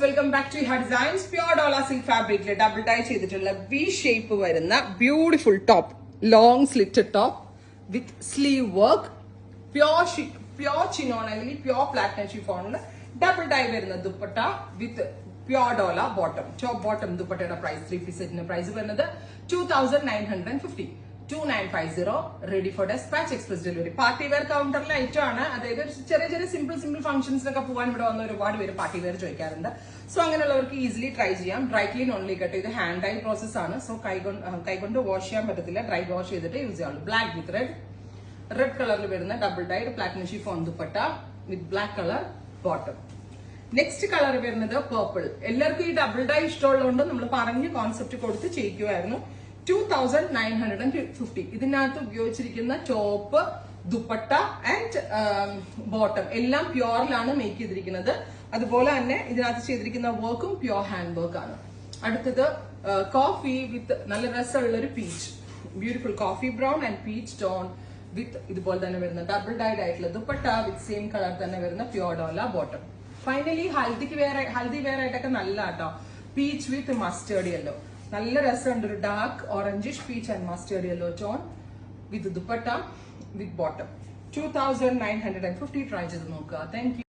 Welcome back to ha designs. Pure dola silk ഫാബ്രിക്കിൽ double tie ചെയ്തിട്ടുള്ള V shape വരുന്ന beautiful top, long slit top with sleeve work, pure chinon അല്ലെങ്കിൽ pure platinum ഷിഫോണിൽ double tie വരുന്ന dupatta with pure dola bottom. Top bottom ദുപ്പട്ടയുടെ price 3 piece സെറ്റിന്റെ price വരുന്നത് 2950. 2950. Ready for despatch, express delivery. Party wear കൗണ്ടറിലെ item ആണ്. അതായത് ചെറിയ സിമ്പിൾ ഫംഗ്ഷൻസിനൊക്കെ പോകാൻ ഇവിടെ വന്ന ഒരുപാട് പേര് പാർട്ടി വെയർ ചോദിക്കാറുണ്ട്. സോ അങ്ങനെയുള്ളവർക്ക് ഈസിലി ട്രൈ ചെയ്യാം. ഡ്രൈ ക്ലീൻ ഓൺലി കേട്ടോ. ഇത് ഹാൻഡ് ഡൈ പ്രോസസ് ആണ്. സോ കൈകൊണ്ട് വാഷ് ചെയ്യാൻ പറ്റത്തില്ല. ഡ്രൈ വാഷ് ചെയ്തിട്ട് യൂസ് ചെയ്യാവുള്ളൂ. ബ്ലാക്ക് വിത്ത് റെഡ് കളറിൽ വരുന്ന double died platinum chiffon dupatta വിത്ത് black colour bottom. Next colour വരുന്നത് പേർപ്പിൾ. എല്ലാവർക്കും ഈ ഡബിൾ ഡൈ ഇഷ്ടമുള്ളതുകൊണ്ട് നമ്മൾ പറഞ്ഞ് കോൺസെപ്റ്റ് കൊടുത്ത് ചെയ്യിക്കുമായിരുന്നു. 2950. ഇതിനകത്ത് ഉപയോഗിച്ചിരിക്കുന്ന ടോപ്പ്, ദുപ്പട്ട ആൻഡ് ബോട്ടം എല്ലാം പ്യോറിലാണ് മേക്ക് ചെയ്തിരിക്കുന്നത്. അതുപോലെ തന്നെ ഇതിനകത്ത് ചെയ്തിരിക്കുന്ന വർക്കും പ്യോർ ഹാൻഡ് വർക്ക് ആണ്. അടുത്തത് കോഫി വിത്ത് നല്ല രസമുള്ള ഒരു peach, beautiful coffee brown and peach tone വിത്ത് ഇതുപോലെ തന്നെ വരുന്ന ഡബിൾ ഡൈഡ് ആയിട്ടുള്ള ദുപ്പട്ട വിത്ത് സെയിം കളർ തന്നെ വരുന്ന pure dola bottom. Finally haldi wear ആയിട്ടൊക്കെ നല്ല കേട്ടോ. പീച്ച് വിത്ത് മസ്റ്റേർഡ് യെല്ലോ, നല്ല രസമുണ്ട്. ഒരു dark orangish peach and mustard yellow tone with dupatta with bottom. 2950. Try ചെയ്ത് നോക്കുക. Thank you.